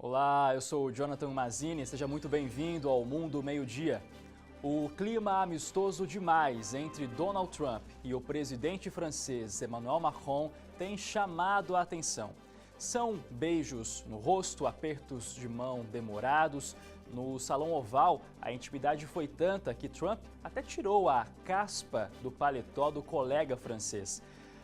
Olá, eu sou o Jonathan Mazzini, seja muito bem-vindo ao Mundo Meio-Dia. O clima amistoso demais entre Donald Trump e o presidente francês Emmanuel Macron tem chamado a atenção. São beijos no rosto, apertos de mão demorados. No Salão Oval, a intimidade foi tanta que Trump até tirou a caspa do paletó do colega francês.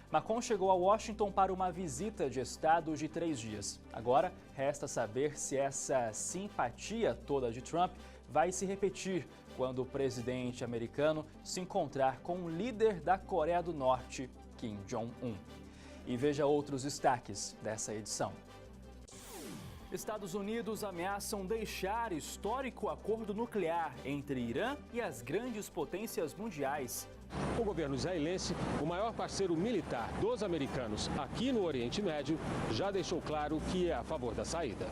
Macron chegou a Washington para uma visita de estado de 3 dias. Agora, resta saber se essa simpatia toda de Trump vai se repetir quando o presidente americano se encontrar com o líder da Coreia do Norte, Kim Jong-un. E veja outros destaques dessa edição. Estados Unidos ameaçam deixar histórico acordo nuclear entre Irã e as grandes potências mundiais. O governo israelense, o maior parceiro militar dos americanos aqui no Oriente Médio, já deixou claro que é a favor da saída.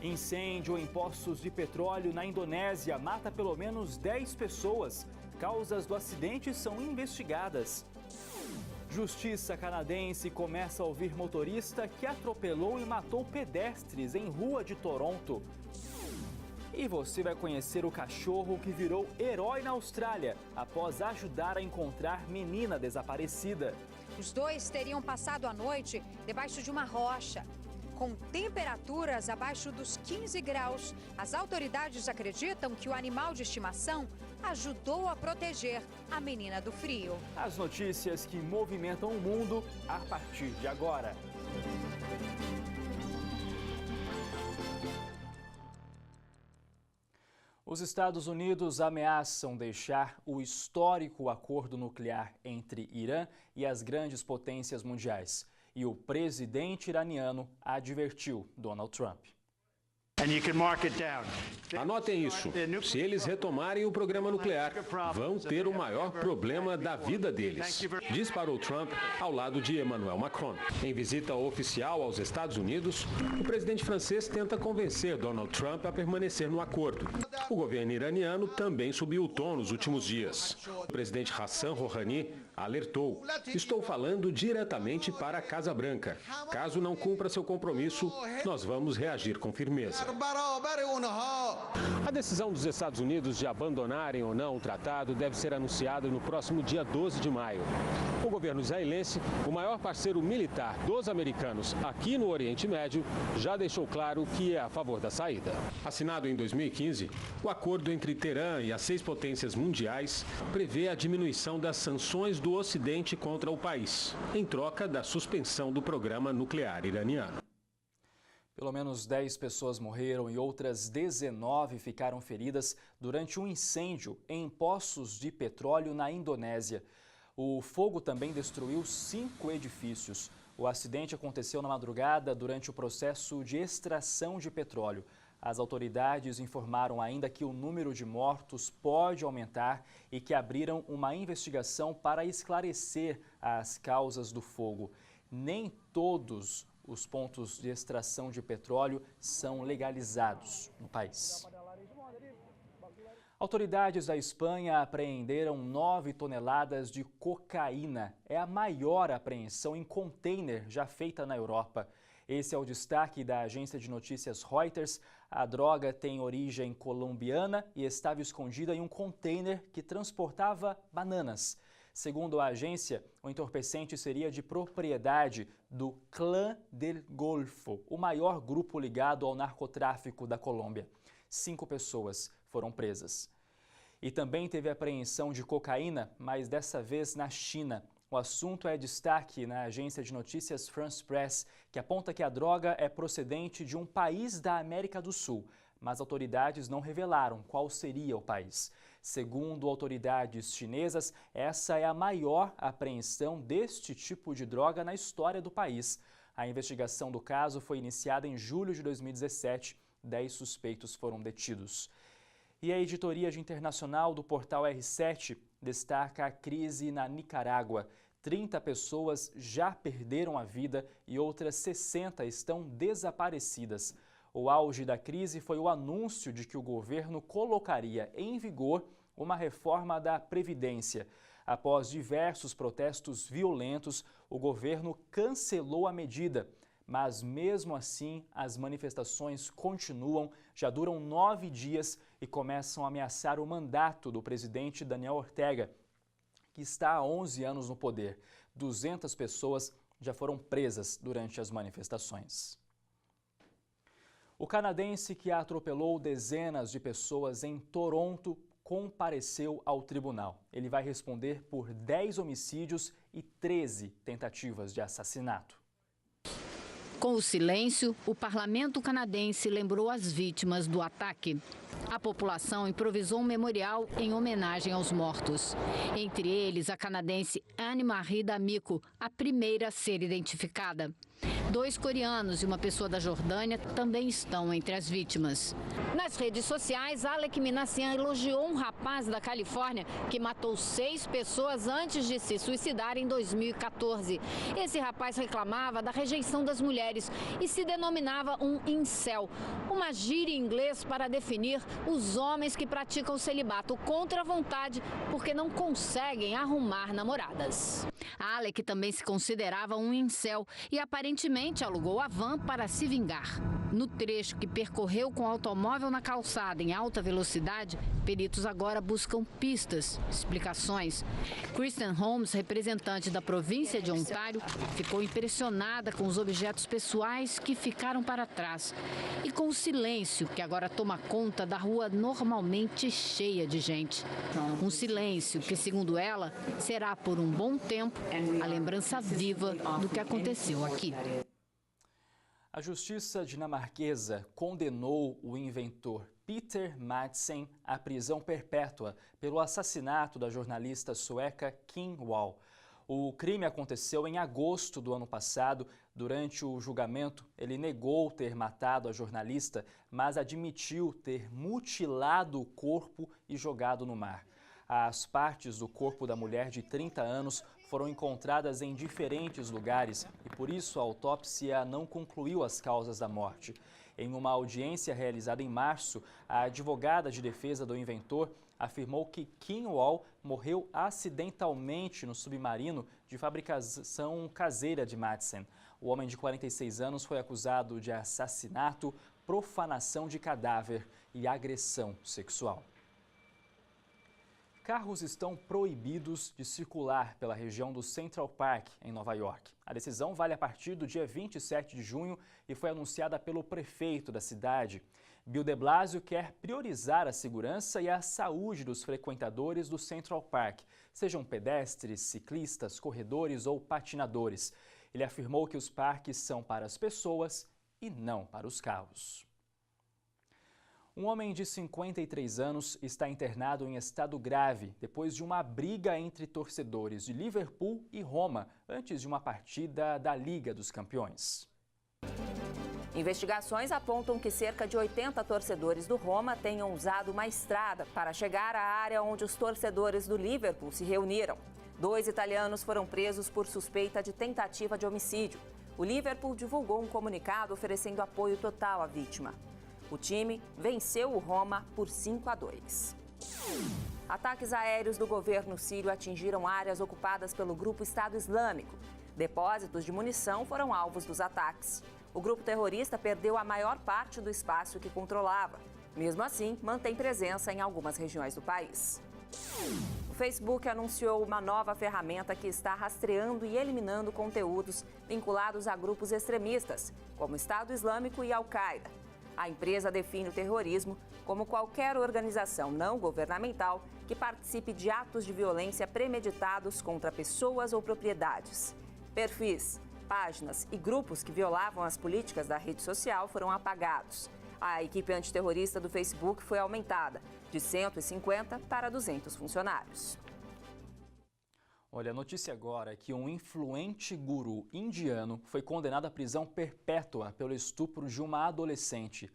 Incêndio em poços de petróleo na Indonésia mata pelo menos 10 pessoas. Causas do acidente são investigadas. Justiça canadense começa a ouvir motorista que atropelou e matou pedestres em rua de Toronto. E você vai conhecer o cachorro que virou herói na Austrália após ajudar a encontrar menina desaparecida. Os dois teriam passado a noite debaixo de uma rocha. Com temperaturas abaixo dos 15 graus, as autoridades acreditam que o animal de estimação ajudou a proteger a menina do frio. As notícias que movimentam o mundo a partir de agora. Os Estados Unidos ameaçam deixar o histórico acordo nuclear entre Irã e as grandes potências mundiais. E o presidente iraniano advertiu Donald Trump. Anotem isso. Se eles retomarem o programa nuclear, vão ter o maior problema da vida deles, disparou Trump ao lado de Emmanuel Macron. Em visita oficial aos Estados Unidos, o presidente francês tenta convencer Donald Trump a permanecer no acordo. O governo iraniano também subiu o tom nos últimos dias. O presidente Hassan Rouhani alertou: estou falando diretamente para a Casa Branca. Caso não cumpra seu compromisso, nós vamos reagir com firmeza. A decisão dos Estados Unidos de abandonarem ou não o tratado deve ser anunciada no próximo dia 12 de maio. O governo israelense, o maior parceiro militar dos americanos aqui no Oriente Médio, já deixou claro que é a favor da saída. Assinado em 2015, o acordo entre Teherã e as 6 potências mundiais prevê a diminuição das sanções do Ocidente contra o país, em troca da suspensão do programa nuclear iraniano. Pelo menos 10 pessoas morreram e outras 19 ficaram feridas durante um incêndio em poços de petróleo na Indonésia. O fogo também destruiu 5 edifícios. O acidente aconteceu na madrugada durante o processo de extração de petróleo. As autoridades informaram ainda que o número de mortos pode aumentar e que abriram uma investigação para esclarecer as causas do fogo. Nem todos os pontos de extração de petróleo são legalizados no país. Autoridades da Espanha apreenderam 9 toneladas de cocaína. É a maior apreensão em container já feita na Europa. Esse é o destaque da agência de notícias Reuters. A droga tem origem colombiana e estava escondida em um container que transportava bananas. Segundo a agência, o entorpecente seria de propriedade do Clã del Golfo, o maior grupo ligado ao narcotráfico da Colômbia. 5 pessoas foram presas. E também teve apreensão de cocaína, mas dessa vez na China. O assunto é destaque na agência de notícias France Press, que aponta que a droga é procedente de um país da América do Sul, mas autoridades não revelaram qual seria o país. Segundo autoridades chinesas, essa é a maior apreensão deste tipo de droga na história do país. A investigação do caso foi iniciada em julho de 2017. 10 suspeitos foram detidos. E a editoria de internacional do portal R7 destaca a crise na Nicarágua. 30 pessoas já perderam a vida e outras 60 estão desaparecidas. O auge da crise foi o anúncio de que o governo colocaria em vigor uma reforma da Previdência. Após diversos protestos violentos, o governo cancelou a medida. Mas mesmo assim, as manifestações continuam, já duram 9 dias e começam a ameaçar o mandato do presidente Daniel Ortega, que está há 11 anos no poder. 200 pessoas já foram presas durante as manifestações. O canadense que atropelou dezenas de pessoas em Toronto compareceu ao tribunal. Ele vai responder por 10 homicídios e 13 tentativas de assassinato. Com o silêncio, o parlamento canadense lembrou as vítimas do ataque. A população improvisou um memorial em homenagem aos mortos. Entre eles, a canadense Anne-Marie D'Amico, a primeira a ser identificada. 2 coreanos e uma pessoa da Jordânia também estão entre as vítimas. Nas redes sociais, Alec Minassian elogiou um rapaz da Califórnia que matou 6 pessoas antes de se suicidar em 2014. Esse rapaz reclamava da rejeição das mulheres e se denominava um incel, uma gíria em inglês para definir os homens que praticam o celibato contra a vontade porque não conseguem arrumar namoradas. Alec também se considerava um incel e aparentemente alugou a van para se vingar. No trecho que percorreu com o automóvel na calçada em alta velocidade, peritos agora buscam pistas, explicações. Kristen Holmes, representante da província de Ontário, ficou impressionada com os objetos pessoais que ficaram para trás e com o silêncio que agora toma conta da rua normalmente cheia de gente. Um silêncio que, segundo ela, será por um bom tempo a lembrança viva do que aconteceu aqui. A justiça dinamarquesa condenou o inventor Peter Madsen à prisão perpétua pelo assassinato da jornalista sueca Kim Wall. O crime aconteceu em agosto do ano passado. Durante o julgamento, ele negou ter matado a jornalista, mas admitiu ter mutilado o corpo e jogado no mar. As partes do corpo da mulher de 30 anos foram encontradas em diferentes lugares e, por isso, a autópsia não concluiu as causas da morte. Em uma audiência realizada em março, a advogada de defesa do inventor afirmou que Kim Wall morreu acidentalmente no submarino de fabricação caseira de Madsen. O homem de 46 anos foi acusado de assassinato, profanação de cadáver e agressão sexual. Carros estão proibidos de circular pela região do Central Park, em Nova York. A decisão vale a partir do dia 27 de junho e foi anunciada pelo prefeito da cidade. Bill de Blasio quer priorizar a segurança e a saúde dos frequentadores do Central Park, sejam pedestres, ciclistas, corredores ou patinadores. Ele afirmou que os parques são para as pessoas e não para os carros. Um homem de 53 anos está internado em estado grave depois de uma briga entre torcedores de Liverpool e Roma antes de uma partida da Liga dos Campeões. Investigações apontam que cerca de 80 torcedores do Roma tenham usado uma estrada para chegar à área onde os torcedores do Liverpool se reuniram. 2 italianos foram presos por suspeita de tentativa de homicídio. O Liverpool divulgou um comunicado oferecendo apoio total à vítima. O time venceu o Roma por 5-2. Ataques aéreos do governo sírio atingiram áreas ocupadas pelo grupo Estado Islâmico. Depósitos de munição foram alvos dos ataques. O grupo terrorista perdeu a maior parte do espaço que controlava. Mesmo assim, mantém presença em algumas regiões do país. O Facebook anunciou uma nova ferramenta que está rastreando e eliminando conteúdos vinculados a grupos extremistas, como Estado Islâmico e Al-Qaeda. A empresa define o terrorismo como qualquer organização não governamental que participe de atos de violência premeditados contra pessoas ou propriedades. Perfis, páginas e grupos que violavam as políticas da rede social foram apagados. A equipe antiterrorista do Facebook foi aumentada de 150 para 200 funcionários. Olha, a notícia agora é que um influente guru indiano foi condenado à prisão perpétua pelo estupro de uma adolescente.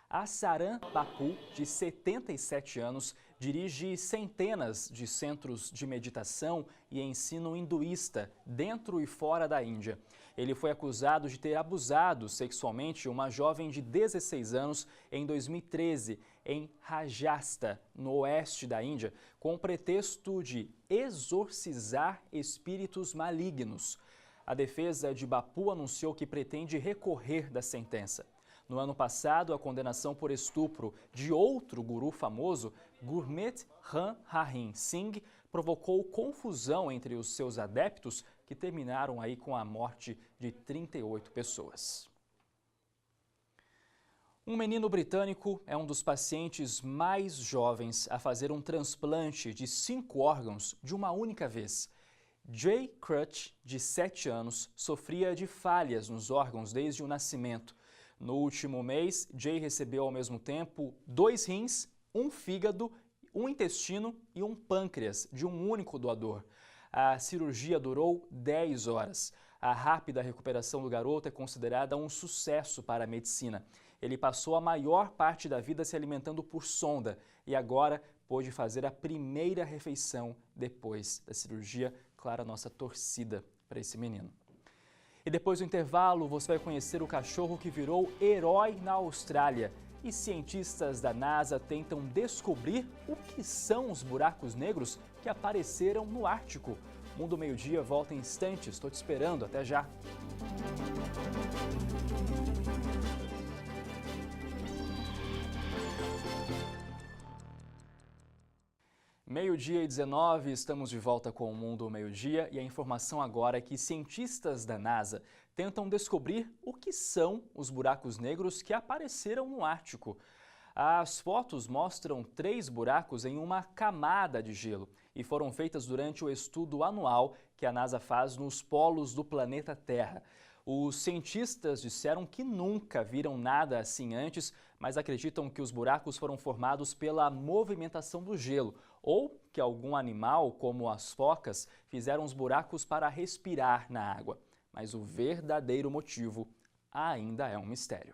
Asaran Bapu, de 77 anos, dirige centenas de centros de meditação e ensino hinduísta dentro e fora da Índia. Ele foi acusado de ter abusado sexualmente uma jovem de 16 anos em 2013, em Rajasthan, no oeste da Índia, com o pretexto de exorcizar espíritos malignos. A defesa de Bapu anunciou que pretende recorrer da sentença. No ano passado, a condenação por estupro de outro guru famoso, Gurmeet Ram Rahim Singh, provocou confusão entre os seus adeptos, que terminaram aí com a morte de 38 pessoas. Um menino britânico é um dos pacientes mais jovens a fazer um transplante de 5 órgãos de uma única vez. Jay Crutch, de 7 anos, sofria de falhas nos órgãos desde o nascimento. No último mês, Jay recebeu ao mesmo tempo 2 rins, um fígado, um intestino e um pâncreas de um único doador. A cirurgia durou 10 horas. A rápida recuperação do garoto é considerada um sucesso para a medicina. Ele passou a maior parte da vida se alimentando por sonda e agora pôde fazer a primeira refeição depois da cirurgia. Claro, a nossa torcida para esse menino. E depois do intervalo, você vai conhecer o cachorro que virou herói na Austrália. E cientistas da NASA tentam descobrir o que são os buracos negros que apareceram no Ártico. Mundo Meio-Dia volta em instantes. Estou te esperando. Até já. Meio-dia e 19, estamos de volta com o Mundo Meio-Dia e a informação agora é que cientistas da NASA tentam descobrir o que são os buracos negros que apareceram no Ártico. As fotos mostram 3 buracos em uma camada de gelo e foram feitas durante o estudo anual que a NASA faz nos polos do planeta Terra. Os cientistas disseram que nunca viram nada assim antes, mas acreditam que os buracos foram formados pela movimentação do gelo ou que algum animal, como as focas, fizeram os buracos para respirar na água. Mas o verdadeiro motivo ainda é um mistério.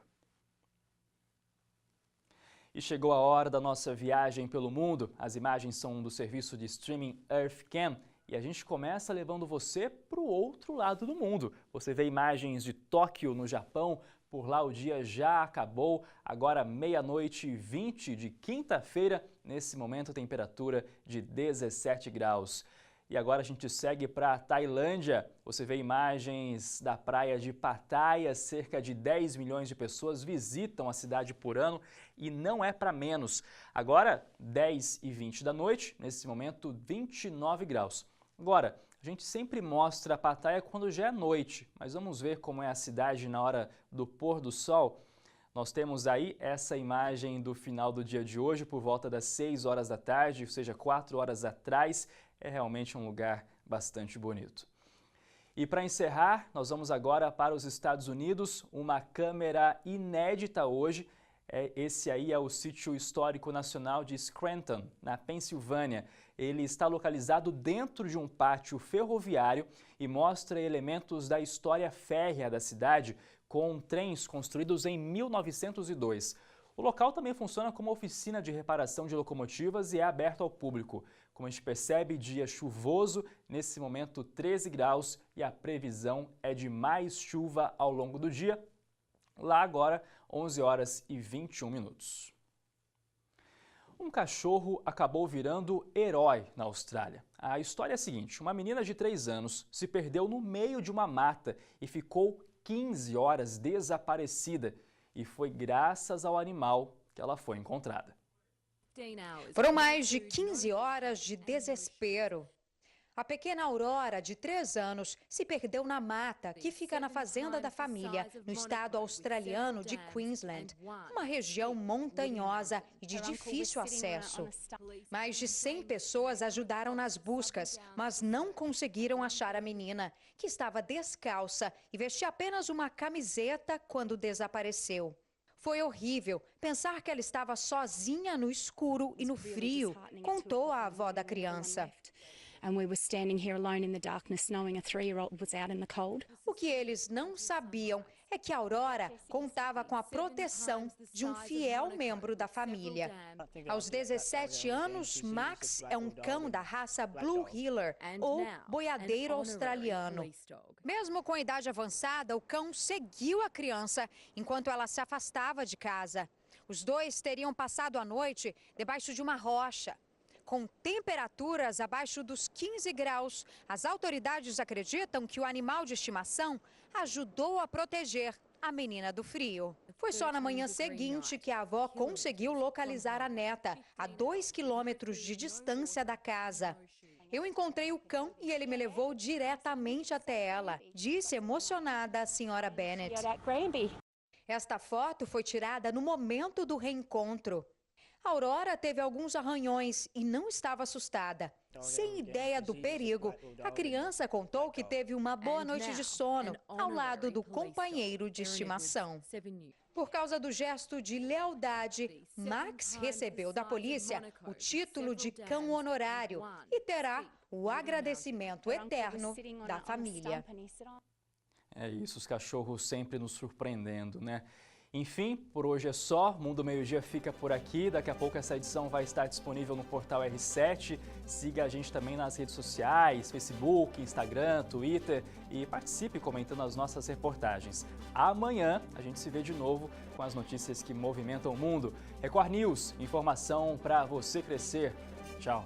E chegou a hora da nossa viagem pelo mundo. As imagens são do serviço de streaming EarthCam e a gente começa levando você para o outro lado do mundo. Você vê imagens de Tóquio, no Japão. Por lá o dia já acabou, agora 00:20 de quinta-feira, nesse momento temperatura de 17 graus. E agora a gente segue para a Tailândia. Você vê imagens da praia de Pattaya, cerca de 10 milhões de pessoas visitam a cidade por ano e não é para menos. Agora 10:20 da noite, nesse momento 29 graus. Agora, a gente sempre mostra a Pattaya quando já é noite, mas vamos ver como é a cidade na hora do pôr do sol. Nós temos aí essa imagem do final do dia de hoje, por volta das 6 horas da tarde, ou seja, 4 horas atrás. É realmente um lugar bastante bonito. E para encerrar, nós vamos agora para os Estados Unidos, uma câmera inédita hoje. Esse aí é o Sítio Histórico Nacional de Scranton, na Pensilvânia. Ele está localizado dentro de um pátio ferroviário e mostra elementos da história férrea da cidade, com trens construídos em 1902. O local também funciona como oficina de reparação de locomotivas e é aberto ao público. Como a gente percebe, dia chuvoso, nesse momento 13 graus e a previsão é de mais chuva ao longo do dia. Lá agora, 11h21. Um cachorro acabou virando herói na Austrália. A história é a seguinte: uma menina de 3 anos se perdeu no meio de uma mata e ficou 15 horas desaparecida. E foi graças ao animal que ela foi encontrada. Foram mais de 15 horas de desespero. A pequena Aurora, de 3 anos, se perdeu na mata, que fica na fazenda da família, no estado australiano de Queensland, uma região montanhosa e de difícil acesso. Mais de 100 pessoas ajudaram nas buscas, mas não conseguiram achar a menina, que estava descalça e vestia apenas uma camiseta quando desapareceu. Foi horrível pensar que ela estava sozinha no escuro e no frio, contou a avó da criança. O que eles não sabiam é que a Aurora contava com a proteção de um fiel membro da família. Aos 17 anos, Max é um cão da raça Blue Heeler, ou boiadeiro australiano. Mesmo com a idade avançada, o cão seguiu a criança enquanto ela se afastava de casa. Os dois teriam passado a noite debaixo de uma rocha. Com temperaturas abaixo dos 15 graus, as autoridades acreditam que o animal de estimação ajudou a proteger a menina do frio. Foi só na manhã seguinte que a avó conseguiu localizar a neta, a 2 quilômetros de distância da casa. Eu encontrei o cão e ele me levou diretamente até ela, disse emocionada a senhora Bennett. Esta foto foi tirada no momento do reencontro. Aurora teve alguns arranhões e não estava assustada. Sem ideia do perigo, a criança contou que teve uma boa noite de sono ao lado do companheiro de estimação. Por causa do gesto de lealdade, Max recebeu da polícia o título de cão honorário e terá o agradecimento eterno da família. É isso, os cachorros sempre nos surpreendendo, né? Enfim, por hoje é só. Mundo Meio-Dia fica por aqui. Daqui a pouco essa edição vai estar disponível no portal R7. Siga a gente também nas redes sociais, Facebook, Instagram, Twitter e participe comentando as nossas reportagens. Amanhã a gente se vê de novo com as notícias que movimentam o mundo. Record News, informação para você crescer. Tchau.